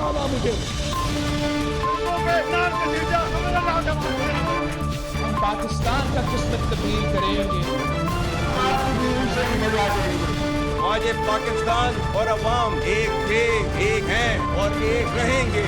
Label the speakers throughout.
Speaker 1: डाला मुझे। हम पाकिस्तान का किस्मत तब्दील करेंगे।
Speaker 2: आज ये पाकिस्तान और अवाम एक थे, एक हैं और एक रहेंगे।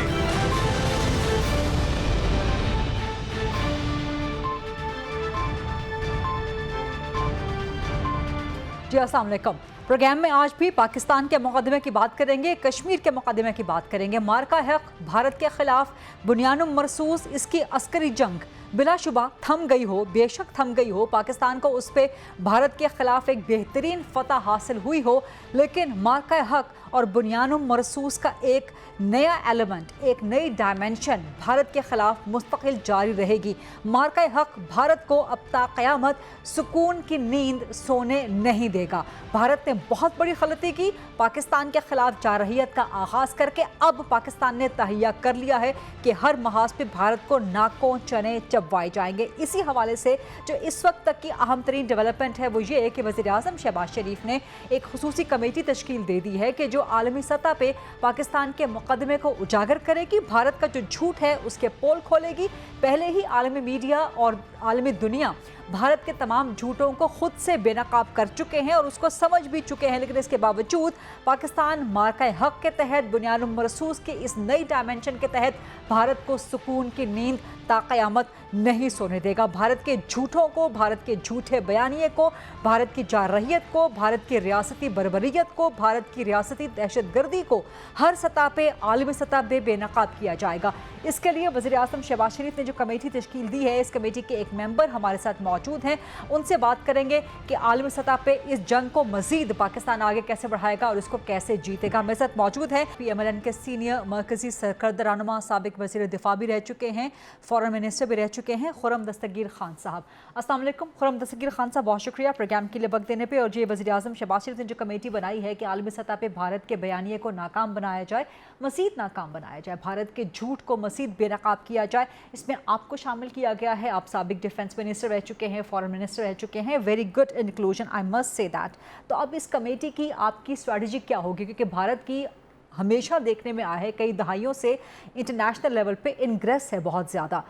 Speaker 3: जी अस्सलाम वालेकुम। प्रोग्राम में आज भी पाकिस्तान के मुकदमे की बात करेंगे, कश्मीर के मुकदमे की बात करेंगे। मार्का हक भारत के खिलाफ बुनियानुम मरसूस इसकी अस्करी जंग बिलाशुबा थम गई हो, बेशक थम गई हो, पाकिस्तान को उस पर भारत के खिलाफ एक बेहतरीन फतह हासिल हुई हो, लेकिन मार्का हक और बुनियानुम मरसूस का एक नया एलिमेंट, एक नई डायमेंशन भारत के खिलाफ मुस्तकिल जारी रहेगी। मार्का हक भारत को अब तक क़यामत सुकून की नींद सोने नहीं देगा। भारत ने बहुत बड़ी गलती की, पाकिस्तान के खिलाफ जारहियत का आगाज़ करके अब पाकिस्तान ने तहैया कर लिया है कि हर महाज पे भारत को नाकों चने चबवाए जाएंगे। इसी हवाले से जो इस वक्त तक की अहम तरीन डेवलपमेंट है वो ये है कि वज़ीर आज़म शहबाज शरीफ ने एक खुसूसी कमेटी तश्कील दे दी है कि जो आलमी सतह पे पाकिस्तान के मुकदमे को उजागर करेगी, भारत का जो झूठ है उसके पोल खोलेगी। पहले ही आलमी मीडिया और आलमी दुनिया भारत के तमाम झूठों को खुद से बेनकाब कर चुके हैं और उसको समझ भी चुके हैं, लेकिन इसके बावजूद पाकिस्तान मार्का हक के तहत बुनियानुम मरसूस के इस नई डायमेंशन के तहत भारत को सुकून की नींद ताक़यामत नहीं सोने देगा। भारत के झूठों को, भारत के झूठे बयानिए को, भारत की जारहियत को, भारत की रियासती बरबरीत को, भारत की रियासती दहशतगर्दी को हर सतह पे, आलमी सतह पे बेनकाब किया जाएगा। इसके लिए वज़ीर आज़म शहबाज शरीफ ने जो कमेटी तश्कील दी है, इस कमेटी के एक मेंबर हमारे साथ मौजूद हैं, उनसे बात करेंगे कि आलमी सतह पे इस जंग को मजीद पाकिस्तान आगे कैसे बढ़ाएगा और इसको कैसे जीतेगा। मेरे साथ मौजूद है PMLN के सीनियर मरकजी सरकर्द रहनुमा, साबिक वज़ीर दिफा भी रह चुके हैं, फॉरेन मिनिस्टर भी रह चुके हैं, खुर्रम दस्तगीर खान साहब। अस्सलाम वालेकुम खुर्रम दस्तगीर खान साहब, बहुत शुक्रिया प्रोग्राम के लिए वक्त देने पे। और ये वज़ीर आज़म शहबाज शरीफ ने जो कमेटी बनाई है कि आलमी सतह पे भारत के बयानिए को नाकाम बनाया जाए, मजीद नाकाम बनाया जाए, भारत के झूठ को मजीद बेनकाब किया जाए, इसमें आपको शामिल किया गया है। आप साबिक डिफेंस मिनिस्टर रह चुके हैं, फॉरेन मिनिस्टर रह चुके हैं, very good inclusion, I must say that. तो अब इस कमेटी की आपकी स्ट्रैटेजी क्या होगी, क्योंकि भारत की हमेशा देखने में आया है कई दहाइयों से इंटरनेशनल लेवल पे इनग्रेस है, बहुत ज़्यादा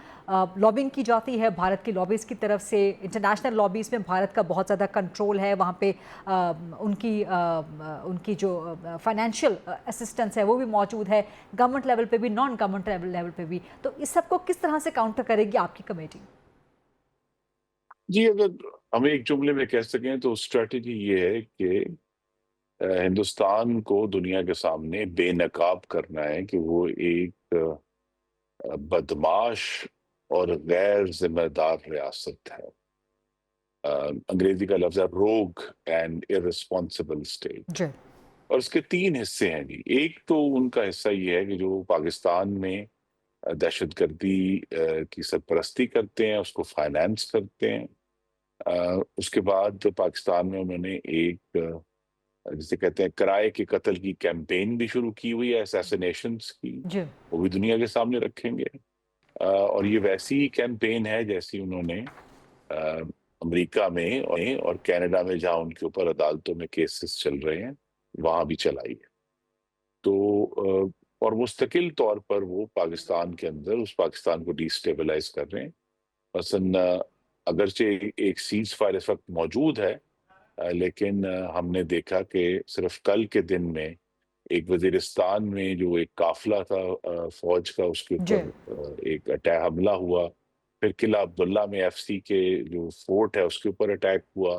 Speaker 3: लॉबिंग की जाती है भारत की लॉबीज़ की तरफ से, इंटरनेशनल लॉबीज़ में भारत का बहुत ज़्यादा कंट्रोल है, वहाँ पे उनकी जो फाइनेंशियल असिस्टेंस है वो भी मौजूद है, गवर्नमेंट लेवल पे भी, नॉन गवर्नमेंट लेवल पे भी। तो इस सब को किस तरह से काउंटर करेगी आपकी कमेटी?
Speaker 4: जी, अगर हम एक जुमले में कह सकें तो स्ट्रैटेजी ये है कि हिंदुस्तान को दुनिया के सामने बेनकाब करना है कि वो एक बदमाश और गैर जिम्मेदार रियासत है। अंग्रेजी का लफ्ज है रोग एंड इररिस्पॉन्सिबल स्टेट।
Speaker 3: जी
Speaker 4: और इसके तीन हिस्से हैं जी। एक तो उनका हिस्सा ये है कि जो पाकिस्तान में दहशतगर्दी की सरपरस्ती करते हैं, उसको फाइनेंस करते हैं। उसके बाद पाकिस्तान में उन्होंने एक जिसे कहते हैं किराए के कत्ल की कैंपेन भी शुरू की हुई है, असैसिनेशंस की,
Speaker 3: जी
Speaker 4: वो भी दुनिया के सामने रखेंगे। और ये वैसी ही कैंपेन है जैसी उन्होंने अ, अमेरिका में और कनाडा में, जहां उनके ऊपर अदालतों में केसेस चल रहे हैं, वहां भी चलाई है। तो और मुस्तकिल तौर पर वो पाकिस्तान के अंदर उस पाकिस्तान को डिस्टेबलाइज कर रहे हैं। मसलन अगरचे एक सीज फायर इस वक्त मौजूद है, लेकिन हमने देखा कि सिर्फ कल के दिन में एक वजीरिस्तान में जो एक काफिला था फौज का, उसके
Speaker 3: जी
Speaker 4: ऊपर एक अटैक हमला हुआ। फिर किला अब्दुल्ला में एफसी के जो फोर्ट है उसके ऊपर अटैक हुआ।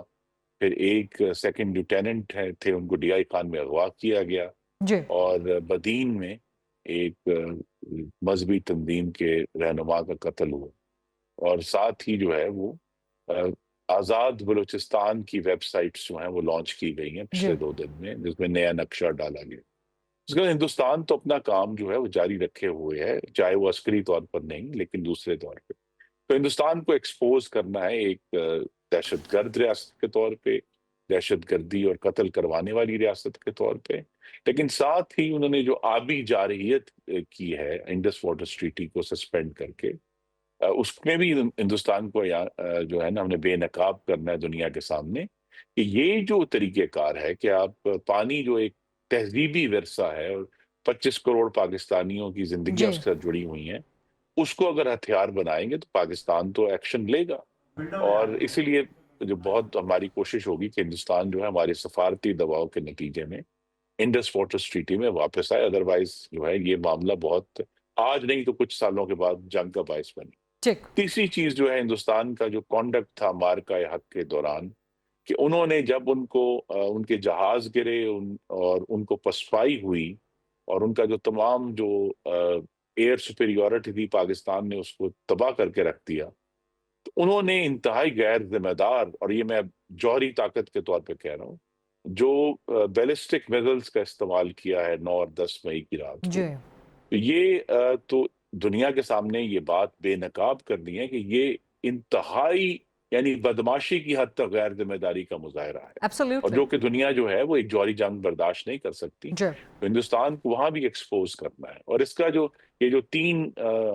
Speaker 4: फिर एक सेकंड लेफ्टिनेंट थे, उनको डीआई खान में अगवा किया गया।
Speaker 3: जी
Speaker 4: और बदीन में एक मजहबी तंजीम के रहनुमा का कत्ल हुआ। और साथ ही जो है वो अ, आज़ाद बलूचिस्तान की वेबसाइट्स जो हैं वो लॉन्च की गई हैं
Speaker 3: जी
Speaker 4: पिछले 2 दिन में, जिसमें नया नक्शा डाला गया। उसके बाद हिंदुस्तान तो अपना काम जो है वो जारी रखे हुए है, चाहे वो अस्करी तौर पर नहीं लेकिन दूसरे तौर पे। तो हिंदुस्तान को एक्सपोज करना है एक दहशतगर्द रियासत के तौर पे, दहशतगर्दी और कत्ल करवाने वाली रियासत के तौर पे। लेकिन साथ ही उन्होंने जो आबी जारहियत की है इंडस वाटर ट्रीटी को सस्पेंड करके, उसमें भी हिंदुस्तान को जो है ना, हमने बेनकाब करना है दुनिया के सामने कि ये जो तरीकेकार है कि आप पानी जो एक तहजीबी विरसा है और 25 करोड़ पाकिस्तानियों की जिंदगियां
Speaker 3: जी।
Speaker 4: उसके साथ जुड़ी हुई हैं, उसको अगर हथियार बनाएंगे तो पाकिस्तान तो एक्शन लेगा। और इसीलिए जो बहुत हमारी कोशिश होगी कि हिंदुस्तान जो है हमारे सफारती दबाव के नतीजे में इंडस वाटर ट्रीटी में वापस आए, अदरवाइज जो है ये मामला बहुत आज नहीं तो कुछ सालों के बाद जंग का बायस बने।
Speaker 3: ठीक।
Speaker 4: तीसरी चीज जो है हिंदुस्तान का जो कॉन्डक्ट था मार्का हक के दौरान, कि उन्होंने जब उनके जहाज गिरे और उनको पसपाई हुई और उनका जो तमाम जो एयर सुपेरियोरिटी थी पाकिस्तान ने उसको तबाह करके रख दिया, तो उन्होंने इंतहाई गैर जिम्मेदार, और ये मैं जौहरी ताकत के तौर पे कह रहा हूँ, जो बैलिस्टिक मिसाइल्स का इस्तेमाल किया है 9 और 10 मई की रात को।
Speaker 3: जी।
Speaker 4: तो ये तो दुनिया के सामने ये बात बेनकाब कर दी है कि ये इंतहाई यानी बदमाशी की हद तक गैर जिम्मेदारी का मुजाहरा है, और
Speaker 3: एब्सोल्युटली।
Speaker 4: जो कि दुनिया जो है वो एक जौहरी जंग बर्दाश्त नहीं कर सकती।
Speaker 3: जी।
Speaker 4: तो हिंदुस्तान को वहां भी एक्सपोज करना है, और इसका जो ये जो तीन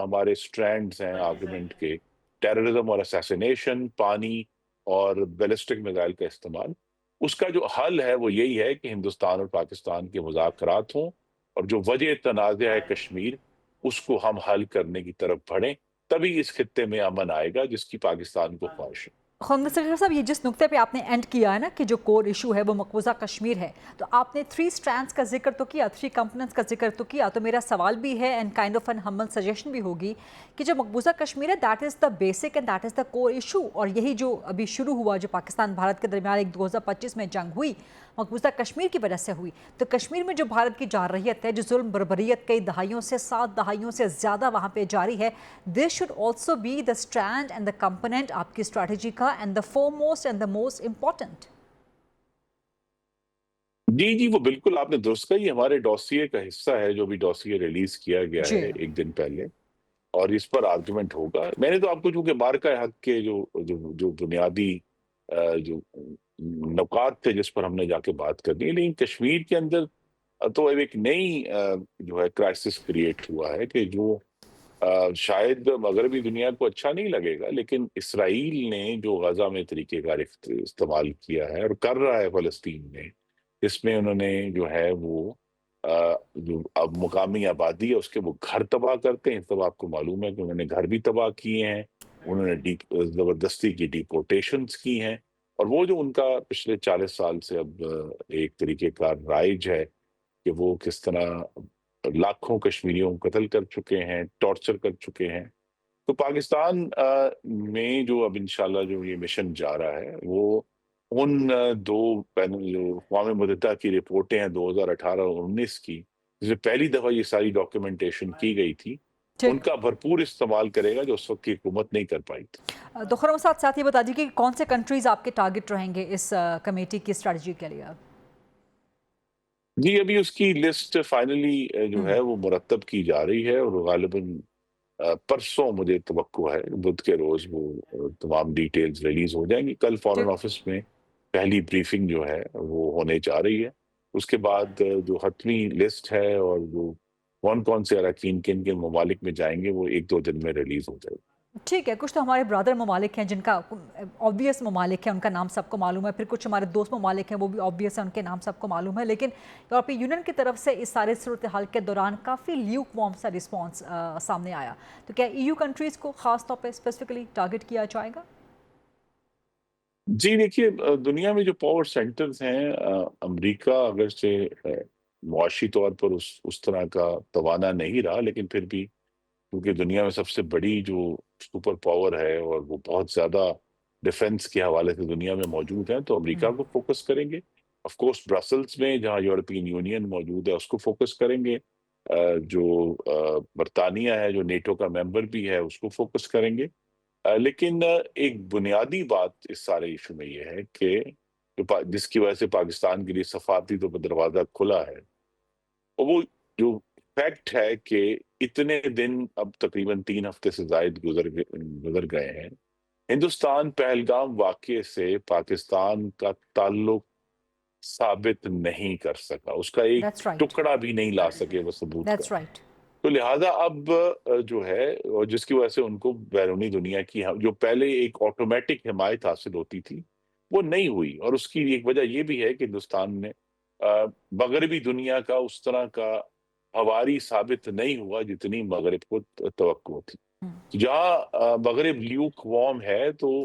Speaker 4: हमारे स्ट्रैंड्स हैं आर्गुमेंट के, टेररिज्म और असैसिनेशन, पानी और बैलिस्टिक मिसाइल का इस्तेमाल, उसका जो हल है वो यही है कि हिंदुस्तान और पाकिस्तान के मुज़ाकरात हों, और जो वजह तनाज़ा है कश्मीर, उसको हम हल करने की तरफ बढ़ें, तभी इस खित्ते में अमन आएगा जिसकी पाकिस्तान को ख्वाहिश है।
Speaker 3: खुर्रम सलीम साहब, ये जिस नुक्ते पे आपने एंड किया है ना कि जो कोर इशू है वो मकबूजा कश्मीर है, तो आपने 3 स्ट्रैंड्स का जिक्र तो किया, 3 कंपोनेंट्स का जिक्र तो किया, तो मेरा सवाल भी है and kind of an humble suggestion भी होगी कि जो मकबूजा कश्मीर है that is the basic and that is the core issue, और यही जो अभी शुरू हुआ, जो पाकिस्तान भारत के दरमियान एक 2025 में जंग हुई मकबूजा कश्मीर की वजह से हुई, तो कश्मीर में जो भारत की जारहियत है, जो जुल्म बर्बरियत कई दहाइयों से 7 दहाइयों से ज़्यादा वहाँ पे जारी है, this should also be the strand and the component आपकी स्ट्रैटेजी का and the foremost and the most important.
Speaker 4: जी, जी, वो बिल्कुल आपने दुरुस्त कहा, ये हमारे डॉसिए का हिस्सा है, जो भी डॉसिए रिलीज किया गया
Speaker 3: जी।
Speaker 4: है 1 दिन पहले, और इस पर आर्गुमेंट होगा। मैंने तो आपको चूँकि मार्का हक के जो बुनियादी जो नुकात थे जिस पर हमने जाके बात करनी है, लेकिन कश्मीर के अंदर तो अब एक नई जो है क्राइसिस क्रिएट हुआ है कि जो शायद मगरबी दुनिया को अच्छा नहीं लगेगा, लेकिन इसराइल ने जो गजा में तरीक़ेकार इस्तेमाल किया है और कर रहा है फ़लस्तीन में, इसमें उन्होंने जो है वो जो अब मुकामी आबादी है उसके वो घर तबाह करते हैं। तब आपको मालूम है कि उन्होंने घर भी तबाह किए हैं, उन्होंने ज़बरदस्ती की डिपोर्टेशंस की हैं, और वो जो उनका पिछले 40 साल से अब एक तरीक़ेकार राइज है कि वो किस तरह लाखों कश्मीरियों को कत्ल कर चुके हैं, टॉर्चर कर चुके हैं। तो पाकिस्तान में जो अब इंशाल्लाह जो ये मिशन जा रहा है, वो उन 2 पैनल जो अक़वाम मुत्तहिदा की रिपोर्टें हैं 2018 और 19 की, जिसमें पहली दफ़ा ये सारी डॉक्यूमेंटेशन की गई थी,
Speaker 3: ठीक।
Speaker 4: उनका भरपूर इस्तेमाल करेगा जो उस वक़्त की हुकूमत नहीं कर पाई थी।
Speaker 3: तो खुर्रम साथ ये बता दीजिए कि कौन से कंट्रीज आपके टारगेट रहेंगे इस कमेटी की स्ट्रेटजी के लिए?
Speaker 4: जी, अभी उसकी लिस्ट फाइनली जो है वो मुरतब की जा रही है, और गालिबन परसों मुझे तवक्को है, बुध के रोज़ वो तमाम डिटेल्स रिलीज़ हो जाएँगी। कल फ़ॉरेन
Speaker 3: ठीक।
Speaker 4: ऑफ़िस में पहली ब्रीफिंग जो है वो होने जा रही है। उसके बाद जो हतमी लिस्ट है और वो कौन-कौन से अरकान किन-किन ममालिक में जाएँगे, वो 1-2 दिन में रिलीज़ हो जाएगी।
Speaker 3: ठीक है, कुछ तो हमारे ब्रदर ममालिक हैं जिनका ऑब्वियस ममालिक है, उनका नाम सबको मालूम है, फिर कुछ हमारे दोस्त ममालिक हैं वो भी ऑब्वियस है, उनके नाम सबको मालूम है, लेकिन यूरोपीय यूनियन की तरफ से इस सारे सूरत हाल के दौरान काफ़ी ल्यूक वार्म सा रिस्पॉन्स सामने आया, तो क्या EU कंट्रीज़ को ख़ास तौर पर स्पेसिफिकली टारगेट किया जाएगा?
Speaker 4: जी, देखिए दुनिया में जो पावर सेंटर्स हैं, अमेरिका अगर से मुआशी तौर पर उस तरह का तवाना नहीं रहा, लेकिन फिर भी क्योंकि दुनिया में सबसे बड़ी जो सुपर पावर है और वो बहुत ज़्यादा डिफेंस के हवाले से दुनिया में मौजूद है, तो अमेरिका को फोकस करेंगे। ऑफ कोर्स ब्रसल्स में जहाँ यूरोपियन यूनियन मौजूद है उसको फोकस करेंगे। जो बरतानिया है जो नेटो का मेंबर भी है उसको फोकस करेंगे। लेकिन एक बुनियादी बात इस सारे इशू में ये है कि जिसकी वजह से पाकिस्तान के लिए सफारती तो दरवाज़ा खुला है, और वो जो फैक्ट है कि इतने दिन अब तकरीबन 3 हफ्ते से ज़ायद गुज़र गए हैं, हिंदुस्तान पहलगाम वाक़ये से पाकिस्तान का ताल्लुक साबित नहीं कर सका, उसका एक
Speaker 3: दैट्स राइट।
Speaker 4: टुकड़ा भी नहीं ला सके वो सबूत
Speaker 3: दैट्स
Speaker 4: का।
Speaker 3: राइट।
Speaker 4: तो लिहाजा अब जो है, और जिसकी वजह से उनको बैरूनी दुनिया की जो पहले एक ऑटोमेटिक हिमायत हासिल होती थी, वो नहीं हुई, और उसकी एक वजह ये भी है कि हिंदुस्तान ने मगरबी दुनिया का उस तरह का हवारी साबित नहीं हुआ जितनी मगरिब को तवक्को थी।
Speaker 3: हम्म।
Speaker 4: जहाँ मगरिब ल्यूक वार्म है तो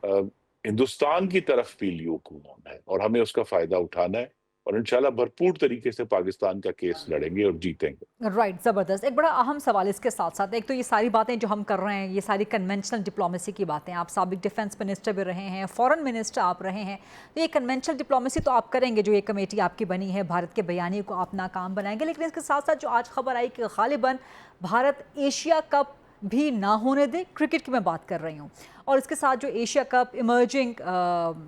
Speaker 4: अ, हिंदुस्तान की तरफ भी ल्यूक वार्म है और हमें उसका फायदा उठाना है और इंशाल्लाह भरपूर तरीके से पाकिस्तान का केस लड़ेंगे और जीतेंगे।
Speaker 3: राइट, ज़बरदस्त। एक बड़ा अहम सवाल इसके साथ साथ, एक तो ये सारी बातें जो हम कर रहे हैं, ये सारी कन्वेंशनल डिप्लोमेसी की बातें, आप साबिक डिफेंस मिनिस्टर भी रहे हैं, फॉरेन मिनिस्टर आप रहे हैं, तो ये कन्वेंशनल डिप्लोमेसी तो आप करेंगे, जो ये कमेटी आपकी बनी है, भारत के बयानी को आप नाकाम बनाएंगे, लेकिन इसके साथ साथ जो आज खबर आई कि गालिबन भारत एशिया कप भी ना होने दे, क्रिकेट की मैं बात कर रही हूँ, और इसके साथ जो एशिया कप इमर्जिंग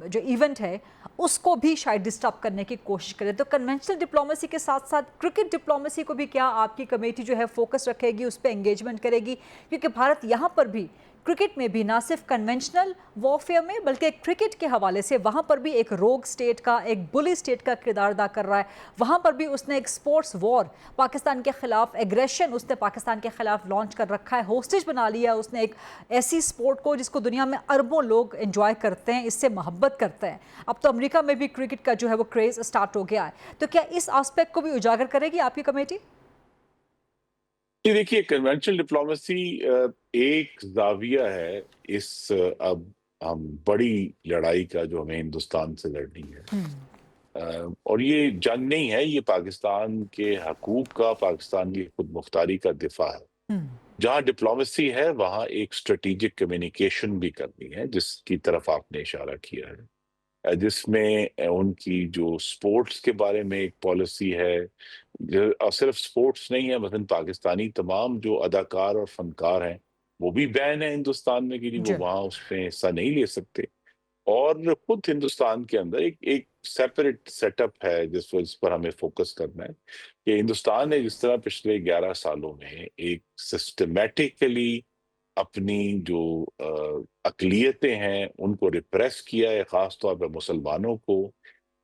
Speaker 3: जो इवेंट है उसको भी शायद डिस्टर्ब करने की कोशिश करें। तो कन्वेंशनल डिप्लोमेसी के साथ साथ क्रिकेट डिप्लोमेसी को भी क्या आपकी कमेटी जो है फोकस रखेगी, उस पर एंगेजमेंट करेगी? क्योंकि भारत यहाँ पर भी क्रिकेट में भी ना सिर्फ कन्वेंशनल वॉरफेयर में बल्कि क्रिकेट के हवाले से वहाँ पर भी एक रोग स्टेट का, एक बुली स्टेट का किरदार अदा कर रहा है। वहाँ पर भी उसने एक स्पोर्ट्स वॉर पाकिस्तान के खिलाफ, एग्रेशन उसने पाकिस्तान के खिलाफ लॉन्च कर रखा है, होस्टेज बना लिया उसने एक ऐसी स्पोर्ट को जिसको दुनिया में अरबों लोग एंजॉय करते हैं, इससे मोहब्बत करते हैं। अब तो अमेरिका में भी क्रिकेट का जो है वो क्रेज स्टार्ट हो गया है। तो क्या इस आस्पेक्ट को भी उजागर करेगी आपकी कमेटी?
Speaker 4: जी देखिए, कन्वेंशनल डिप्लोमेसी एक जाविया है इस अब हम बड़ी लड़ाई का जो हमें हिंदुस्तान से लड़नी है। और ये जंग नहीं है, ये पाकिस्तान के हकूक का, पाकिस्तान की खुद मुख्तारी का दिफा है। जहाँ डिप्लोमेसी है वहाँ एक स्ट्रेटेजिक कम्युनिकेशन भी करनी है, जिसकी तरफ आपने इशारा किया है, जिसमें उनकी जो स्पोर्ट्स के बारे में एक पॉलिसी है, और सिर्फ स्पोर्ट्स नहीं है, मतलब पाकिस्तानी तमाम जो अदाकार और फनकार हैं वो भी बैन है हिंदुस्तान में कि नहीं, वो
Speaker 3: जी।
Speaker 4: वहाँ उसमें हिस्सा नहीं ले सकते। और खुद हिंदुस्तान के अंदर एक एक सेपरेट सेटअप है जिस पर हमें फोकस करना है कि हिंदुस्तान ने जिस तरह पिछले 11 सालों में एक सिस्टमेटिकली अपनी जो अकलियतें हैं उनको रिप्रेस किया है, खास तौर पर मुसलमानों को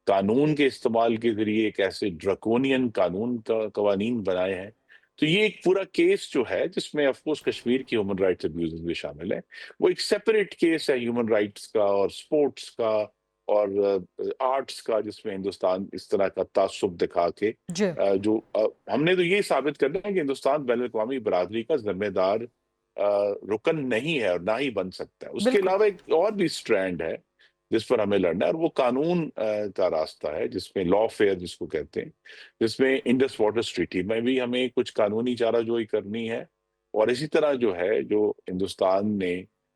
Speaker 4: कानून के इस्तेमाल के जरिए एक ऐसे ड्रकोनियन कवानीन बनाए हैं। तो ये एक पूरा केस जो है जिसमें ऑफकोर्स कश्मीर की ह्यूमन राइट्स अब्यूजेस भी शामिल है, वो एक सेपरेट केस है ह्यूमन राइट्स का और स्पोर्ट्स का और आर्ट्स का, जिसमें हिंदुस्तान इस तरह का तासुब दिखा के
Speaker 3: जी।
Speaker 4: हमने तो ये साबित करना है कि हिंदुस्तान बैन अवी बरादरी का जिम्मेदार रुकन नहीं है और ना ही बन सकता है। उसके
Speaker 3: बिल्कुल।
Speaker 4: अलावा एक और भी स्ट्रैंड है जिस पर हमें लड़ना है, और वो कानून का रास्ता है, जिसमें लॉ फेयर जिसको कहते हैं, जिसमें इंडस वाटर ट्रीटी में भी हमें कुछ कानूनी चाराजोई करनी है। और इसी तरह जो है, जो हिंदुस्तान ने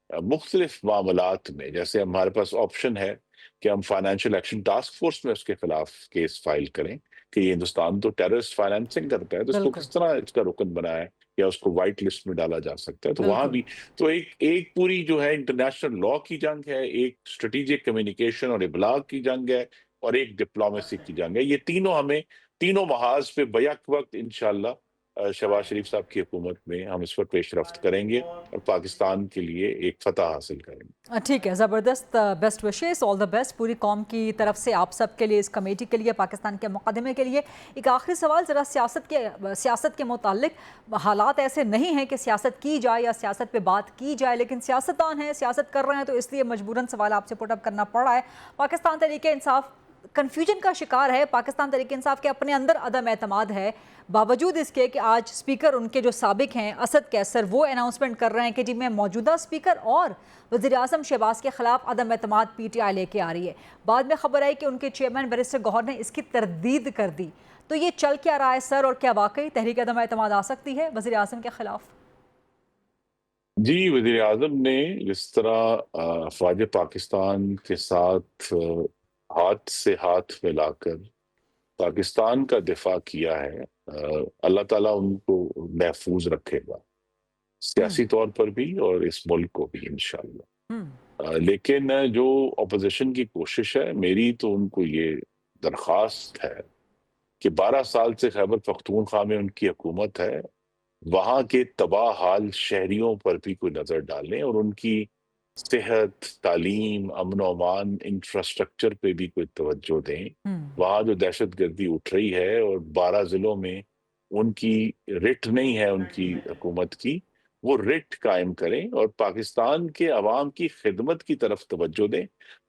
Speaker 4: मुख्तलिफ मामलात में, जैसे हमारे पास ऑप्शन है कि हम फाइनेंशियल एक्शन टास्क फोर्स में उसके खिलाफ केस फाइल करें कि ये हिंदुस्तान तो टेररिस्ट फाइनेंसिंग करता है, तो इसको
Speaker 3: बिल्कुल।
Speaker 4: किस तरह इसका रुकन बनाया है या उसको व्हाइट लिस्ट में डाला जा सकता है। तो वहां
Speaker 3: बिल्कुल।
Speaker 4: भी तो एक एक पूरी जो है इंटरनेशनल लॉ की जंग है, एक स्ट्रेटेजिक कम्युनिकेशन और इब्लाग की जंग है, और एक डिप्लोमेसी की जंग है। ये तीनों हमें तीनों महाज पे बैक वक्त इंशाल्लाह शहबाज शरीफ साहब की हुकूमत में हम इस पर पेशरफ्त करेंगे और पाकिस्तान के लिए एक फतह हासिल करेंगे।
Speaker 3: ठीक है, ज़बरदस्त। Best wishes, all the best पूरी कौम की तरफ से आप सब के लिए, इस कमेटी के लिए, पाकिस्तान के मुकदमे के लिए। एक आखिरी सवाल ज़रा सियासत के मुतालिक, हालात ऐसे नहीं हैं कि सियासत की जाए या सियासत पे बात की जाए, लेकिन सियासतदान हैं, सियासत कर रहे हैं, तो इसलिए मजबूरन सवाल आपसे पुटअप करना पड़ा है। पाकिस्तान तहरीक इंसाफ कन्फ्यूजन का शिकार है, पाकिस्तान तहरीक इंसाफ के अपने अंदर अदम एतमाद है, बावजूद इसके कि आज स्पीकर उनके जो साबिक हैं असद कैसर, वो अनाउंसमेंट कर रहे हैं कि जी मैं मौजूदा स्पीकर और वज़ीर आज़म शहबाज के खिलाफ अदम एतमाद PTI लेके आ रही है। बाद में खबर आई कि उनके चेयरमैन बैरिस्टर गौहर ने इसकी तरदीद कर दी। तो ये चल क्या रहा है सर, और क्या वाकई तहरीक अदम एतमाद आ सकती है वज़ीर आज़म के खिलाफ?
Speaker 4: जी, वज़ीर आज़म ने जिस तरह अफ़वाज पाकिस्तान के साथ हाथ से हाथ मिलाकर पाकिस्तान का दिफा किया है, अल्लाह ताला उनको महफूज रखेगा, सियासी तौर पर भी और इस मुल्क को भी इंशाल्लाह।
Speaker 3: हम्म।
Speaker 4: लेकिन जो अपोजिशन की कोशिश है, मेरी तो उनको ये दरख्वास्त है कि 12 साल से खैबर पख्तूनख्वा में उनकी हुकूमत है, वहां के तबाह हाल शहरियों पर भी कोई नजर डालें और उनकी सेहत, तालीम, अमन और अमान, इंफ्रास्ट्रक्चर पे भी कोई तवज्जो दें। वहां जो दहशतगर्दी उठ रही है और 12 जिलों में उनकी रिट नहीं है, उनकी हुकूमत की, वो रिट कायम करें और पाकिस्तान के अवाम की खिदमत की तरफ तवज्जो दें।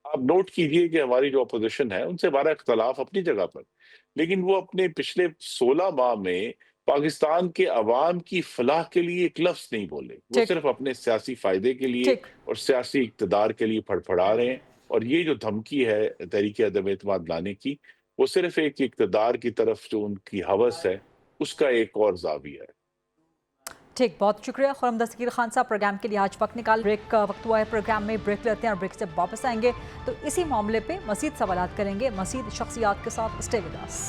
Speaker 4: आप नोट कीजिए कि हमारी जो अपोजिशन है उनसे हमारा इख्तलाफ अपनी जगह पर, लेकिन वो अपने पिछले 16 माह में पाकिस्तान के अवाम की फलाह के लिए एक लफ्ज़ नहीं बोले। वो
Speaker 3: ठीक
Speaker 4: सिर्फ़ अपने सियासी फ़ायदे के लिए
Speaker 3: ठीक
Speaker 4: और सियासी इक़्तिदार के लिए फड़फड़ा रहे हैं और ये जो धमकी है तहरीक अदम एतमाद लाने की, वो सिर्फ़ एक इक़्तिदार की तरफ जो उनकी हवस है, उसका एक और ज़ाविया है।
Speaker 3: ठीक, बहुत शुक्रिया खुर्रम दस्तगीर खान साहब। प्रोग्राम के लिए आज वक्त निकाल, ब्रेक का वक्त हुआ है, प्रोग्राम में ब्रेक लेते हैं और ब्रेक से वापस आएंगे तो इसी मामले पे मज़ीद सवालात करेंगे मज़ीद शख्सियात के साथ। Stay with us.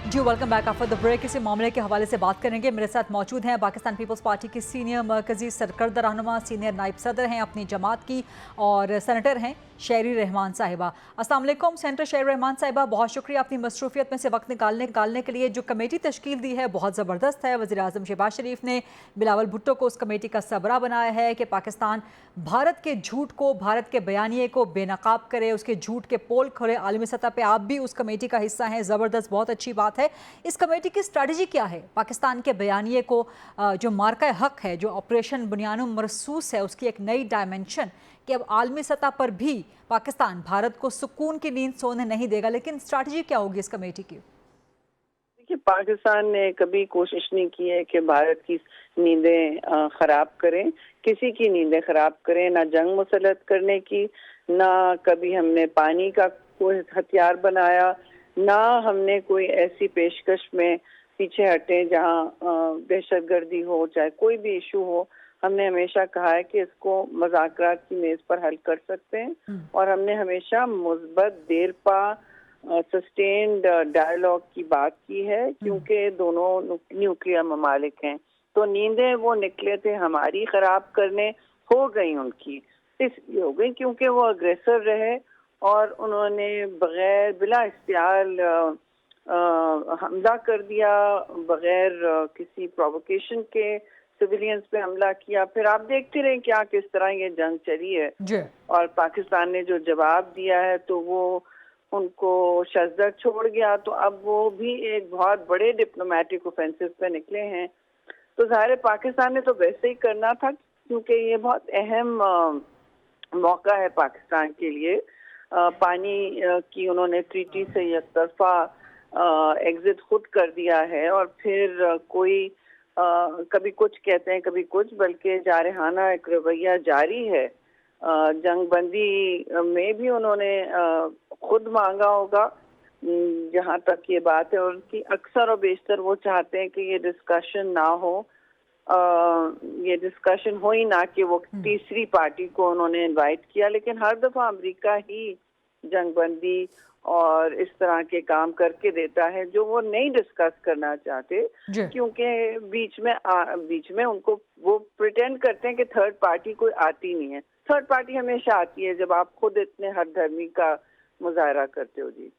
Speaker 3: जी welcome back after the break. इसी मामले के हवाले से बात करेंगे। मेरे साथ मौजूद हैं पाकिस्तान पीपल्स पार्टी की सीनियर मरकजी सरकर्दा रहनुमा, सीनियर नायब सदर हैं अपनी जमात की और सेनेटर हैं शेरी रहमान साहिबा। अस्सलाम वालेकुम सेनेटर शेरी रहमान साहिबा, बहुत शुक्रिया अपनी मसरूफियत में से वक्त निकालने के लिए। जो कमेटी तश्कील दी है बहुत ज़बरदस्त है। वज़ीर आज़म शहबाज शरीफ ने बिलावल भुट्टो को उस कमेटी का सरबराह बनाया है कि पाकिस्तान भारत के झूठ को, भारत के बयानिए को बेनकाब करे, उसके झूठ के पोल खोले आलमी सतह पर। आप भी उस कमेटी का हिस्सा हैं, ज़बरदस्त, बहुत अच्छी बात है। इस कमेटी की स्ट्रैटेजी क्या है पाकिस्तान के बयानिए को जो मार्का हक है, जो ऑपरेशन बुनियानुम मरसूस है, उसकी एक नई डायमेंशन कि अब आलमी सतह पर भी पाकिस्तान भारत को सुकून की नींद सोने नहीं देगा। लेकिन स्ट्रैटेजी क्या होगी इस कमेटी की?
Speaker 5: देखिए, पाकिस्तान ने कभी कोशिश नहीं की है कि भारत की नींदें खराब करें, किसी की नींदें खराब करें, ना जंग मुसल्लत करने की, ना कभी हमने पानी का कोई हथियार बनाया, ना हमने कोई ऐसी पेशकश में पीछे हटे जहां दहशतगर्दी हो, चाहे कोई भी इशू हो। हमने हमेशा कहा है कि इसको मज़ाकरात की मेज पर हल कर सकते हैं और हमने हमेशा मुस्बत देरपा सस्टेन्ड डायलॉग की बात की है, क्योंकि दोनों न्यूक्लियर ममालिक हैं। तो नींदें वो निकले थे हमारी खराब करने, हो गई उनकी, इसलिए हो गई क्योंकि वो अग्रेसर रहे और उन्होंने बगैर बिला इख्तियार हमला कर दिया, बगैर किसी प्रोवोकेशन के सिविलियंस पे हमला किया। फिर आप देखते रहे क्या किस तरह ये जंग चली है और पाकिस्तान ने जो जवाब दिया है तो वो उनको शज़्ज़र छोड़ गया। तो अब वो भी एक बहुत बड़े डिप्लोमेटिक ऑफेंसिव पे निकले हैं। तो ज़ाहिर पाकिस्तान ने तो वैसे ही करना था, क्योंकि ये बहुत अहम मौका है पाकिस्तान के लिए। पानी की उन्होंने ट्रीटी से एक तरफा एग्जिट खुद कर दिया है और फिर कोई कभी कुछ कहते हैं कभी कुछ, बल्कि जारहाना एक रवैया जारी है। जंगबंदी में भी उन्होंने खुद मांगा होगा, जहाँ तक ये बात है। और उनकी अक्सर और बेशतर वो चाहते हैं कि ये डिस्कशन ना हो, ये डिस्कशन हो ही ना, कि वो तीसरी पार्टी को उन्होंने इनवाइट किया। लेकिन हर दफा अमेरिका ही जंगबंदी और इस तरह के काम करके देता है जो वो नहीं डिस्कस करना चाहते, क्योंकि बीच में उनको वो प्रिटेंड करते हैं कि थर्ड पार्टी कोई आती नहीं है। थर्ड पार्टी हमेशा आती है जब आप खुद इतने हरधर्मी का मुजाहरा करते हो। जी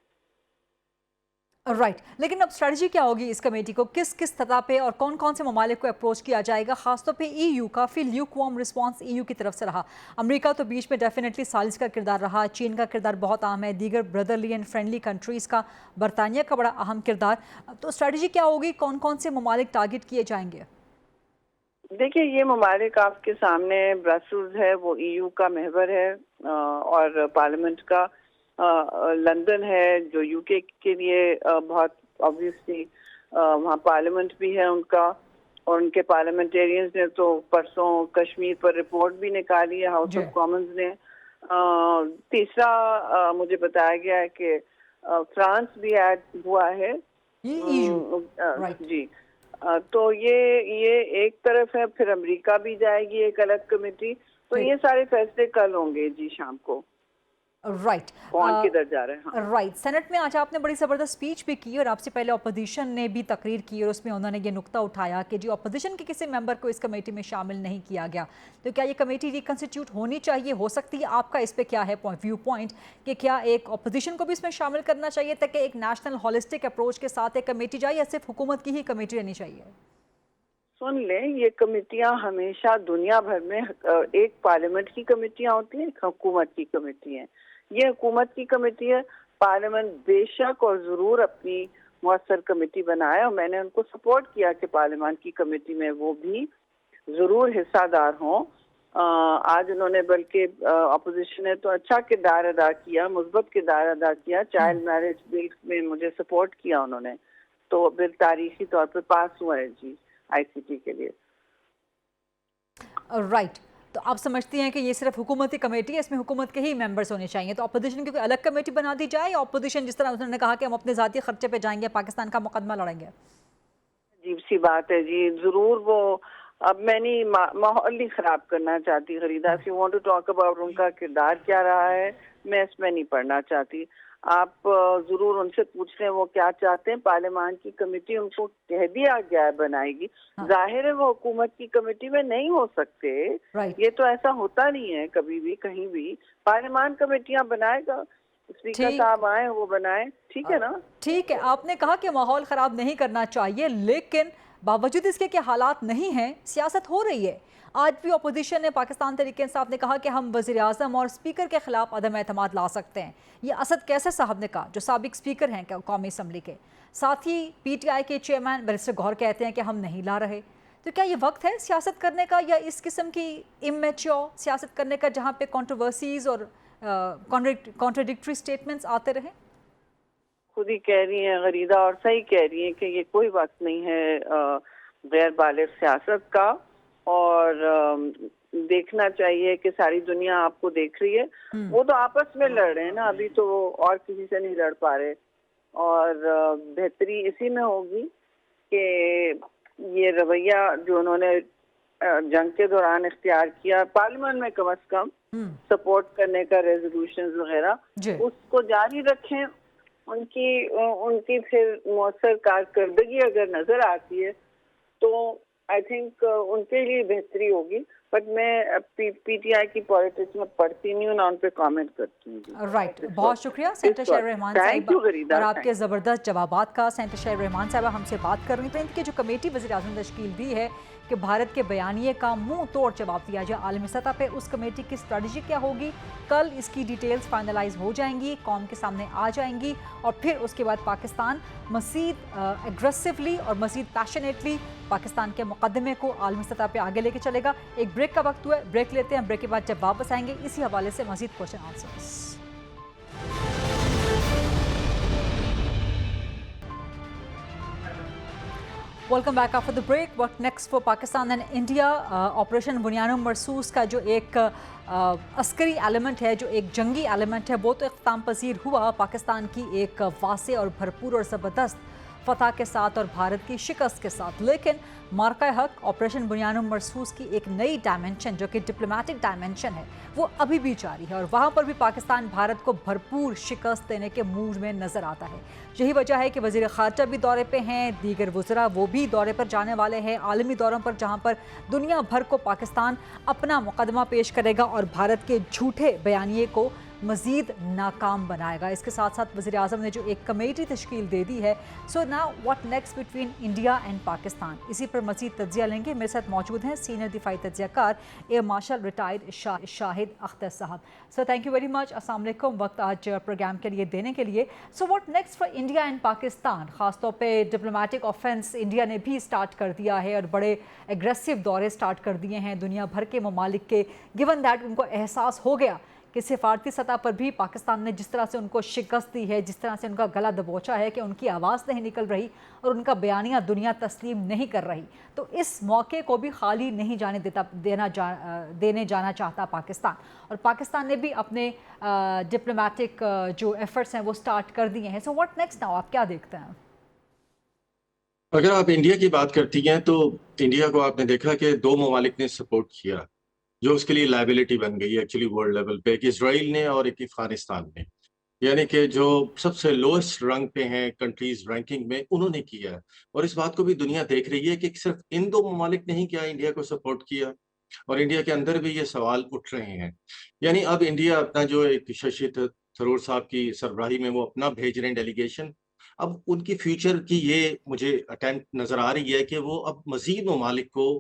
Speaker 3: राइट लेकिन अब स्ट्रैटेजी क्या होगी इस कमेटी को, किस किस सतह पे और कौन कौन से ममालिक को अप्रोच किया जाएगा? खासतौर पे ईयू, काफ़ी ल्यूकवार्म रिस्पांस ईयू की तरफ से रहा। अमेरिका तो बीच में डेफिनेटली सालिस का किरदार रहा, चीन का किरदार बहुत अहम है, दीगर ब्रदरली एंड फ्रेंडली कंट्रीज़ का, बरतानिया का बड़ा अहम किरदार। तो स्ट्रैटेजी क्या होगी, कौन कौन से ममालिक टारगेट किए जाएंगे?
Speaker 5: देखिए, ये ममालिक आपके सामने ब्रसल्स है, वो ईयू का महवर है और पार्लियामेंट का लंदन है जो यूके के लिए बहुत ऑब्वियसली वहाँ पार्लियामेंट भी है उनका, और उनके पार्लियामेंटेरियंस ने तो परसों कश्मीर पर रिपोर्ट भी निकाली है हाउस ऑफ कॉमन्स ने। तीसरा मुझे बताया गया है कि फ्रांस भी ऐड हुआ है। जी तो ये एक तरफ है, फिर अमेरिका भी जाएगी एक अलग कमेटी। तो ये सारे फैसले कल होंगे जी शाम को।
Speaker 3: राइट
Speaker 5: कौन किधर जा रहे हैं।
Speaker 3: राइट सेनेट में आज आपने बड़ी ज़बरदस्त स्पीच भी की और आपसे पहले अपोजिशन ने भी तकरीर की और उसमें उन्होंने ये नुक्ता उठाया कि जो अपोजिशन के किसी मेंबर को इस कमेटी में शामिल नहीं किया गया। तो क्या ये कमेटी रिकन्स्टिट्यूट होनी चाहिए, हो सकती है? आपका इस पर क्या है व्यू पॉइंट कि क्या एक अपोजिशन को भी इसमें शामिल करना चाहिए ताकि एक नेशनल हॉलिस्टिक अप्रोच के साथ एक कमेटी जाए, या सिर्फ हुकूमत की ही कमेटी रहनी चाहिए?
Speaker 5: सुन लें, ये कमेटियां हमेशा दुनिया भर में एक पार्लियामेंट की कमेटियां होती हैं, एक हुकूमत की कमेटी है। ये हुकूमत की कमेटी है। पार्लियामेंट बेशक और ज़रूर अपनी मुअस्सर कमेटी बनाए और मैंने उनको सपोर्ट किया कि पार्लियामेंट की कमेटी में वो भी ज़रूर हिस्सादार हों। आज उन्होंने बल्कि अपोजिशन ने तो अच्छा किरदार अदा किया, मुस्बत किरदार अदा किया। चाइल्ड मैरिज बिल में मुझे सपोर्ट किया उन्होंने, तो बिल तारीखी तौर पर पास हुआ है जी ICT के लिए।
Speaker 3: राइट, तो आप समझती हैं कि ये सिर्फ हुकूमती कमेटी है, इसमें हुकूमत के ही मेंबर्स होने चाहिए, तो अपोजिशन की कोई अलग कमेटी बना दी जाए, या अपोजिशन जिस तरह उन्होंने कहा कि हम अपने ज़ाती खर्चे पे जाएंगे, पाकिस्तान का मुकदमा लड़ेंगे?
Speaker 5: अजीब सी बात है जी, जरूर वो, अब मैं नहीं माहौल नहीं खराब करना चाहती खरीदा। If you want to talk about उनका किरदार क्या रहा है, मैं इसमें नहीं पढ़ना चाहती। आप जरूर उनसे पूछ लें वो क्या चाहते हैं। पार्लियामान की कमेटी उनको कह दिया गया है बनाएगी, जाहिर है वो हुकूमत की कमेटी में नहीं हो सकते। ये तो ऐसा होता नहीं है कभी भी कहीं भी। पार्लियामान कमेटियां बनाएगा, स्पीकर साहब आए वो बनाए, ठीक है ना? ठीक है,
Speaker 3: आपने कहा कि माहौल ख़राब नहीं करना चाहिए, लेकिन बावजूद इसके कि हालात नहीं हैं, सियासत हो रही है। आज भी अपोजिशन ने, पाकिस्तान तहरीक इंसाफ ने कहा कि हम वज़ीर आज़म और स्पीकर के खिलाफ अदम एतमाद ला सकते हैं। ये असद कैसर साहब ने कहा, जो साबिक स्पीकर हैं कौमी असम्बली के। साथ ही PTI के चेयरमैन बैरिस्टर गौहर कहते हैं कि हम नहीं ला रहे। तो क्या ये वक्त है सियासत करने का, या इस किस्म की इमेच्योर सियासत करने का जहाँ पे कंट्रोवर्सीज और कॉन्ट्रडिक्टरी स्टेटमेंट्स आते रहे?
Speaker 5: खुद ही कह रही हैं गरीदा, और सही कह रही हैं कि ये कोई वक्त नहीं है गैर बालिग सियासत का, और देखना चाहिए कि सारी दुनिया आपको देख रही है। वो तो आपस में लड़ रहे हैं ना, अभी तो और किसी से नहीं लड़ पा रहे, और बेहतरी इसी में होगी कि ये रवैया जो उन्होंने जंग के दौरान इख्तियार किया, पार्लियामेंट में कम से कम सपोर्ट करने का, रेजोल्यूशन वगैरह, उसको जारी रखें। उनकी फिर मौसर कारकर्दगी अगर नजर आती है तो आई थिंक उनके लिए बेहतरी होगी। बट मैं PTI की पॉलिटिक्स में पढ़ती नहीं हूँ ना, उन पे कमेंट करती हूँ।
Speaker 3: राइट, बहुत शुक्रिया सेंटर शेर रहमान साहिबा और आपके ज़बरदस्त जवाबात का। सेंटर शेर रहमान साहिबा हमसे बात कर रही थी। इनकी जो कमेटी वज़ीर आज़म ने तश्कील दी है कि भारत के बयानिए का मुंह तोड़ जवाब दिया जाए आलमी सतह पे, उस कमेटी की स्ट्रेटजी क्या होगी, कल इसकी डिटेल्स फाइनलाइज हो जाएंगी, कौम के सामने आ जाएंगी, और फिर उसके बाद पाकिस्तान मज़ीद एग्रेसिवली और मज़ीद पैशनेटली पाकिस्तान के मुकदमे को आलमी सतह पे आगे लेके चलेगा। एक ब्रेक का वक्त हुआ है, ब्रेक लेते हैं। ब्रेक के बाद जब वापस आएंगे इसी हवाले से मज़ीद question answers. Welcome back after the break. What next for Pakistan and India? Operation बुनियानुम मरसूस का जो एक अस्करी एलिमेंट है, जो एक जंगी एलिमेंट है, वो तो इख्तिताम पजीर हुआ पाकिस्तान की एक वासे और भरपूर और ज़बरदस्त फतह के साथ और भारत की शिकस्त के साथ। लेकिन मार्का हक ऑपरेशन बुनियानुम मरसूस की एक नई डायमेंशन, जो कि डिप्लोमेटिक डायमेंशन है, वो अभी भी जारी है, और वहाँ पर भी पाकिस्तान भारत को भरपूर शिकस्त देने के मूड में नज़र आता है। यही वजह है कि वज़ीर ख़ारजा भी दौरे पे हैं, दीगर वज़रा वो भी दौरे पर जाने वाले हैं, आलमी दौरों पर, जहाँ पर दुनिया भर को पाकिस्तान अपना मुकदमा पेश करेगा और भारत के झूठे बयानिए को मज़ीद नाकाम बनाएगा। इसके साथ साथ वज़ीर आज़म ने जो एक कमेटी तश्कील दे दी है। So now what next between India and Pakistan, इसी पर मज़ीद तज्ज़िया लेंगे। मेरे साथ मौजूद हैं सीनियर दिफाई तज्ज़ियाकार air marshal retired Shahid Akhtar sahab. So thank you very much. अस्सलाम वालेकुम, वक्त आज प्रोग्राम के लिए देने के लिए। So what next for India and Pakistan? ख़ासतौर पर डिप्लोमेटिक ऑफेंस इंडिया ने भी स्टार्ट कर दिया है और बड़े एग्रेसिव दौरे स्टार्ट कर दिए हैं दुनिया भर के ममालिक के, गिवन दैट उनको एहसास हो गया कि सिफारती सतह पर भी पाकिस्तान ने जिस तरह से उनको शिकस्त दी है, जिस तरह से उनका गला दबोचा है कि उनकी आवाज़ नहीं निकल रही और उनका बयानिया दुनिया तस्लीम नहीं कर रही, तो इस मौके को भी खाली नहीं देने जाना चाहता पाकिस्तान। और पाकिस्तान ने भी अपने डिप्लोमेटिक जो एफर्ट्स हैं वो स्टार्ट कर दिए हैं। सो व्हाट नेक्स्ट नाउ, आप क्या देखते हैं?
Speaker 6: अगर आप इंडिया की बात करती हैं तो इंडिया को आपने देखा कि दो ममालिक ने सपोर्ट किया, जो उसके लिए लाइबिलिटी बन गई एक्चुअली वर्ल्ड लेवल पे, एक इसराइल ने और एक अफगानिस्तान ने, यानी कि जो सबसे लोएस्ट रैंक पे हैं कंट्रीज रैंकिंग में, उन्होंने किया। और इस बात को भी दुनिया देख रही है कि सिर्फ इन दो ममालिक ने ही क्या इंडिया को सपोर्ट किया, और इंडिया के अंदर भी ये सवाल उठ रहे हैं। यानी अब इंडिया अपना जो एक शशि थरूर साहब की सरबराही में वो अपना भेज रहे हैं डेलीगेशन, अब उनकी फ्यूचर की ये मुझे अटेम्प्ट नजर आ रही है कि वो अब मजीद ममालिक को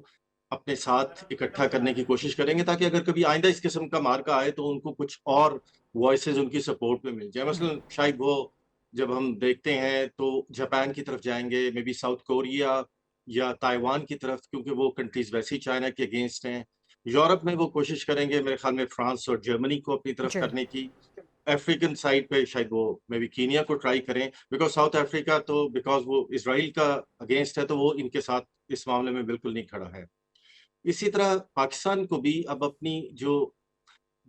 Speaker 6: अपने साथ इकट्ठा करने की कोशिश करेंगे, ताकि अगर कभी आइंदा इस किस्म का मार्का आए तो उनको कुछ और वॉइसेस उनकी सपोर्ट में मिल जाए। मसलन शायद वो जब हम देखते हैं तो जापान की तरफ जाएंगे, मे बी साउथ कोरिया या ताइवान की तरफ, क्योंकि वो कंट्रीज वैसे ही चाइना के अगेंस्ट हैं। यूरोप में वो कोशिश करेंगे मेरे ख्याल में फ्रांस और जर्मनी को अपनी तरफ
Speaker 3: जी।
Speaker 6: करने की। अफ्रीकन साइड पे शायद वो मे बी कीनिया को ट्राई करें, बिकॉज साउथ अफ्रीका तो बिकॉज वो इसराइल का अगेंस्ट है, तो वो इनके साथ इस मामले में बिल्कुल नहीं खड़ा है। इसी तरह पाकिस्तान को भी अब अपनी जो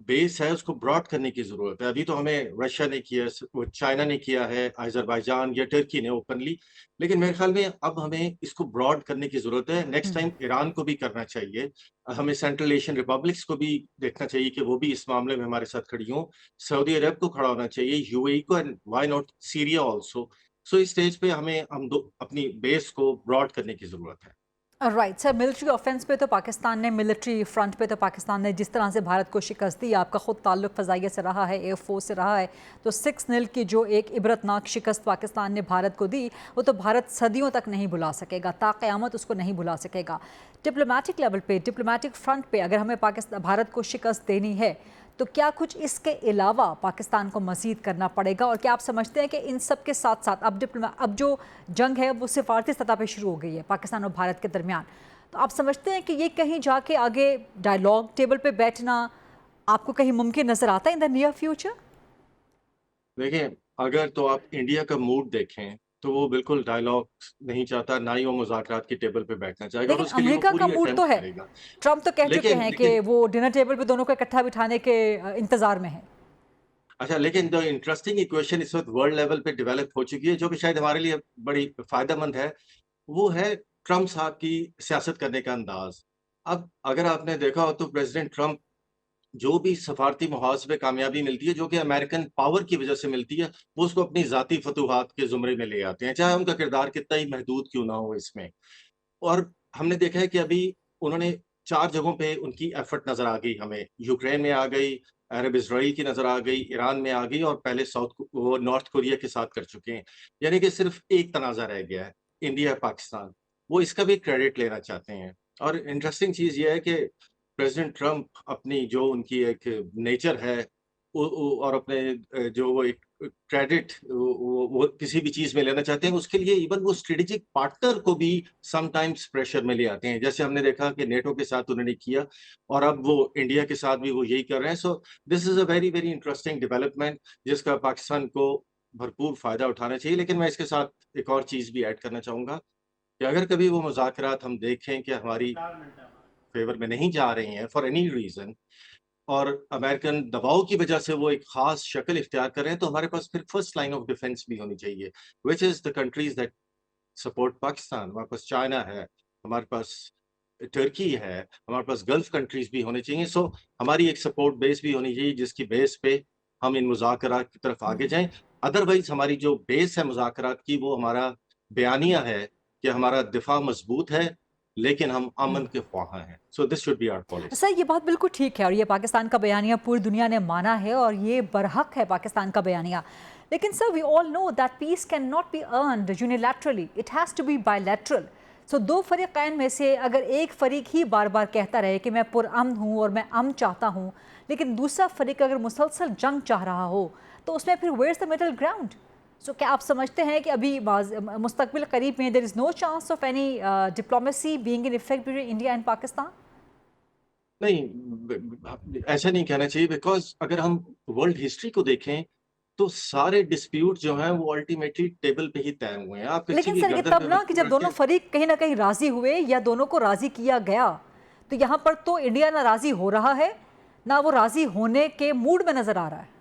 Speaker 6: बेस है उसको ब्रॉड करने की जरूरत है। अभी तो हमें रशिया ने किया, वो चाइना ने किया है, अजरबैजान या टर्की ने ओपनली, लेकिन मेरे ख्याल में अब हमें इसको ब्रॉड करने की जरूरत है। नेक्स्ट टाइम ईरान को भी करना चाहिए, हमें सेंट्रल एशियन रिपब्लिक्स को भी देखना चाहिए कि वो भी इस मामले में हमारे साथ खड़ी हों, सऊदी अरब को खड़ा होना चाहिए, यूएई को, and why not Syria also. So इस स्टेज पे हमें अपनी बेस को ब्रॉड करने की जरूरत है।
Speaker 3: राइट सर, मिलिट्री ऑफेंस पे तो पाकिस्तान ने, मिलिट्री फ्रंट पे तो पाकिस्तान ने जिस तरह से भारत को शिकस्त दी, आपका खुद ताल्लुक फ़ज़ाइया से रहा है, एयरफोर्स से रहा है, तो 6-0 की जो एक इबरतनाक शिकस्त पाकिस्तान ने भारत को दी, वो तो भारत सदियों तक नहीं भुला सकेगा, ता क़यामत उसको नहीं भुला सकेगा। डिप्लोमेटिक लेवल पे, डिप्लोमेटिक फ्रंट पे अगर हमें भारत को शिकस्त देनी है तो क्या कुछ इसके अलावा पाकिस्तान को मज़ीद करना पड़ेगा? और क्या आप समझते हैं कि इन सब के साथ साथ अब जो जंग है वो सिफारती सतह पे शुरू हो गई है पाकिस्तान और भारत के दरमियान, तो आप समझते हैं कि ये कहीं जाके आगे डायलॉग टेबल पे बैठना आपको कहीं मुमकिन नज़र आता है इन द नियर फ्यूचर?
Speaker 6: देखिए, अगर तो आप इंडिया का मूड देखें तो वो बिल्कुल डायलॉग नहीं चाहता, ना ही वो मुज़ाकरात की टेबल पे बैठना चाहेगा, और
Speaker 3: लेकिन
Speaker 6: उसके लिए वो
Speaker 3: अमेरिका का
Speaker 6: पूरी
Speaker 3: मूड तो
Speaker 6: अटेम्प्ट
Speaker 3: है,
Speaker 6: करेगा।
Speaker 3: ट्रम्प तो कह चुके
Speaker 6: लेकिन
Speaker 3: हैं कि
Speaker 6: लेकिन
Speaker 3: वो डिनर टेबल पे दोनों को इकट्ठा बिठाने के इंतजार में है।
Speaker 6: अच्छा, लेकिन जो इंटरेस्टिंग इक्वेशन इस वक्त वर्ल्ड लेवल पे डेवलप हो चुकी है, जो कि शायद हमारे लिए बड़ी फायदेमंद है, वो है ट्रम्प साहब की सियासत करने का अंदाज। अब अगर आपने देखा हो तो प्रेसिडेंट ट्रम्प जो भी सफारती मुहाज पे कामयाबी मिलती है, जो कि अमेरिकन पावर की वजह से मिलती है, वो उसको अपनी जाती फतूहात के जुमरे में ले आते हैं, चाहे उनका किरदार कितना ही महदूद क्यों ना हो इसमें। और हमने देखा है कि अभी उन्होंने 4 जगहों पे उनकी एफर्ट नजर आ गई हमें, यूक्रेन में आ गई, अरब इसराइल की नजर आ गई, ईरान में आ गई, और पहले वो नॉर्थ कोरिया के साथ कर चुके हैं। यानी कि सिर्फ एक तनाज़ा रह गया है, इंडिया पाकिस्तान। वो इसका भी क्रेडिट लेना चाहते हैं। और इंटरेस्टिंग चीज़ ये है कि प्रेसिडेंट ट्रम्प अपनी जो उनकी एक नेचर है, और अपने जो वो एक क्रेडिट वो किसी भी चीज में लेना चाहते हैं, उसके लिए इवन वो स्ट्रेटेजिक पार्टनर को भी समटाइम्स प्रेशर में ले आते हैं, जैसे हमने देखा कि नेटो के साथ उन्होंने किया, और अब वो इंडिया के साथ भी वो यही कर रहे हैं। So this is a very very interesting development, जिसका पाकिस्तान को भरपूर फायदा उठाना चाहिए। लेकिन मैं इसके साथ एक और चीज भी ऐड करना चाहूंगा कि अगर कभी वो मुज़ाकरात हम देखें कि हमारी फेवर में नहीं जा रही हैं फॉर एनी रीजन, और अमेरिकन दबाव की वजह से वो एक खास शक्ल इख्तियार कर रहे हैं, तो हमारे पास फिर फर्स्ट लाइन ऑफ डिफेंस भी होनी चाहिए, which is the countries that support Pakistan. हमारे पास चाइना है, हमारे पास टर्की है, हमारे पास गल्फ कंट्रीज भी होने चाहिए। सो हमारी एक सपोर्ट बेस भी होनी चाहिए, जिसकी बेस पे हम इन मुज़ाकरात की तरफ आगे जाएं। अदरवाइज हमारी जो बेस है मुज़ाकरात की, वो हमारा बयानिया है कि हमारा दिफा मजबूत है, लेकिन हम अमन के ख्वाह हैं। So this should be our policy.
Speaker 3: Sir ये बात बिल्कुल ठीक है, और ये पाकिस्तान का बयानिया पूरी दुनिया ने माना है, और ये बरहक है पाकिस्तान का बयानिया। लेकिन sir we all know that peace can not be earned unilaterally, it has to be bilateral. So दो फरीक़ैन में से अगर एक फरीक ही बार बार कहता रहे कि मैं पुरअमन हूँ और मैं अमन चाहता हूँ, लेकिन दूसरा फरीक अगर मुसलसल जंग चाह रहा हो, तो उसमें फिर where is the middle ground? So क्या आप समझते हैं कि अभी मुस्तकबिल करीब में there is no chance of any diplomacy being in effect between India and Pakistan?
Speaker 6: नहीं, ऐसा नहीं कहना चाहिए, बिकॉज अगर हम वर्ल्ड हिस्ट्री को देखें तो सारे डिस्प्यूट जो हैं वो अल्टीमेटली टेबल पे ही तय हुए हैं। आप किसी
Speaker 3: लेकिन
Speaker 6: की
Speaker 3: सर ये
Speaker 6: गर्दन
Speaker 3: तब
Speaker 6: पे
Speaker 3: ना
Speaker 6: बंदूक
Speaker 3: कि जब
Speaker 6: रख
Speaker 3: दोनों
Speaker 6: के,
Speaker 3: फरीक कहीं ना कहीं राजी हुए या दोनों को राजी किया गया, तो यहाँ पर तो इंडिया ना राजी हो रहा है, ना वो राजी होने के मूड में नजर आ रहा है।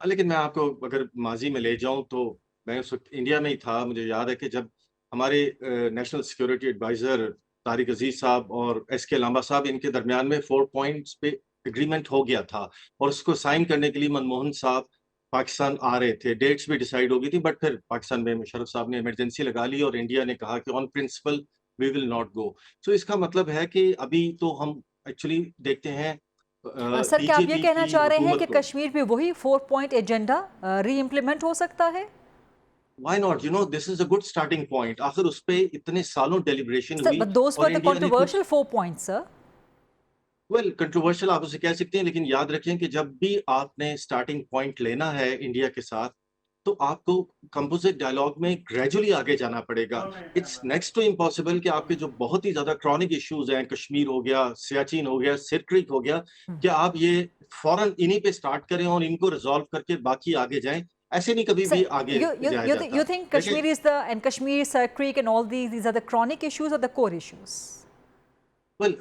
Speaker 6: लेकिन मैं आपको अगर माजी में ले जाऊं तो मैं उस वक्त इंडिया में ही था। मुझे याद है कि जब हमारे नेशनल सिक्योरिटी एडवाइजर तारिक अजीज साहब और एसके लांबा साहब, इनके दरमियान में 4 पॉइंट्स पे एग्रीमेंट हो गया था, और उसको साइन करने के लिए मनमोहन साहब पाकिस्तान आ रहे थे, डेट्स भी डिसाइड हो गई थी, बट फिर पाकिस्तान में मुशर्रफ साहब ने इमरजेंसी लगा ली और इंडिया ने कहा कि on principle we will not go. So इसका मतलब है कि अभी तो हम एक्चुअली देखते हैं
Speaker 3: सर क्या आप ये
Speaker 6: बीजेपी
Speaker 3: कहना
Speaker 6: की
Speaker 3: चाह रहे हैं
Speaker 6: हुकूमत
Speaker 3: कि
Speaker 6: को।
Speaker 3: कश्मीर में वही 4 पॉइंट एजेंडा री इम्प्लीमेंट हो सकता है?
Speaker 6: Why not, you know this is a good starting point. आखिर उस पे इतने सालों डेलिब्रेशन
Speaker 3: सर
Speaker 6: हुई,
Speaker 3: बट दोस
Speaker 6: और
Speaker 3: वर द
Speaker 6: इंडिया ने कुछ,
Speaker 3: controversial 4 points sir.
Speaker 6: Well controversial आप उसे कह सकते हैं, लेकिन याद रखें कि जब भी आपने स्टार्टिंग पॉइंट लेना है इंडिया के साथ, तो आपको कंपोजिट डायलॉग में ग्रेजुअली आगे जाना पड़ेगा। इट्स नेक्स्ट टू इम्पॉसिबल कि आपके जो बहुत ही ज्यादा क्रॉनिक इश्यूज हैं, कश्मीर हो गया, सियाचिन हो गया, सिर क्रीक हो गया, कि आप ये फौरन इन्हीं पे स्टार्ट करें और इनको रिजॉल्व करके बाकी आगे जाएं। ऐसे नहीं कभी भी आगे जाया जाता।
Speaker 3: You think Kashmir is the and Kashmir, Sir Creek and all these are the chronic issues or the core issues?
Speaker 6: Well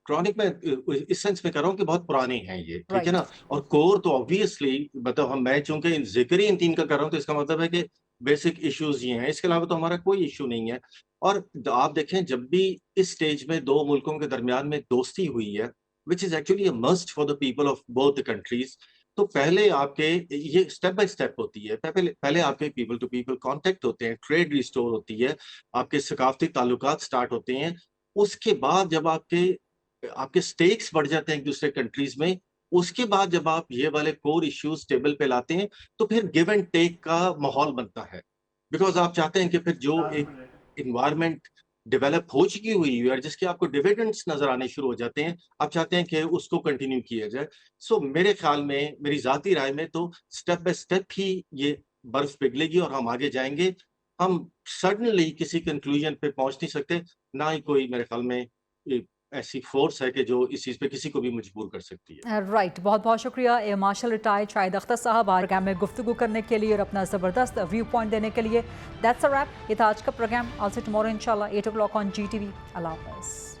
Speaker 6: chronic में इस सेंस में कर रहा हूँ कि बहुत पुराने हैं ये, ठीक
Speaker 3: Right.
Speaker 6: है ना। और कोर तो ऑब्वियसली मतलब मैं चूंकि जिक्र ही इन तीन का कर रहा हूँ तो इसका मतलब है कि बेसिक इश्यूज ये हैं, इसके अलावा तो हमारा कोई इशू नहीं है। और आप देखें जब भी इस स्टेज में दो मुल्कों के दरमियान में दोस्ती हुई है, which is actually a must for the people of both the countries, तो पहले आपके ये स्टेप बाय स्टेप होती है। पहले आपके पीपल टू पीपल कांटेक्ट होते हैं, ट्रेड रिस्टोर होती है, आपके सकाफती ताल्लुकात स्टार्ट होते हैं। उसके बाद जब आपके स्टेक्स बढ़ जाते हैं एक दूसरे कंट्रीज में, उसके बाद जब आप ये वाले कोर इश्यूज टेबल पे लाते हैं तो फिर गिव एंड टेक का माहौल बनता है। बिकॉज आप चाहते हैं कि फिर जो एक इन्वायरमेंट डेवलप हो चुकी हुई है जिसके आपको डिविडेंड्स नजर आने शुरू हो जाते हैं, आप चाहते हैं कि उसको कंटिन्यू किया जाए। सो मेरे ख्याल में, मेरी जाती राय में, तो स्टेप बाय स्टेप ही ये बर्फ पिघलेगी और हम आगे जाएंगे। हम सडनली किसी कंक्लूजन पे पहुंच नहीं सकते, ना ही कोई मेरे ख्याल में ऐसी फोर्स है कि जो इस चीज पे किसी को भी मजबूर कर सकती है।
Speaker 3: राइट, बहुत बहुत शुक्रिया air marshal retired Shahid Akhtar साहब प्रोग्राम में गुफ्तगू करने के लिए और अपना ज़बरदस्त व्यू पॉइंट देने के लिए। That's a wrap. ये था आज का प्रोग्राम। ऑल्सो टुमारो इंशाल्लाह 8 o'clock ऑन GTV। अल्लाह हाफ़िज़।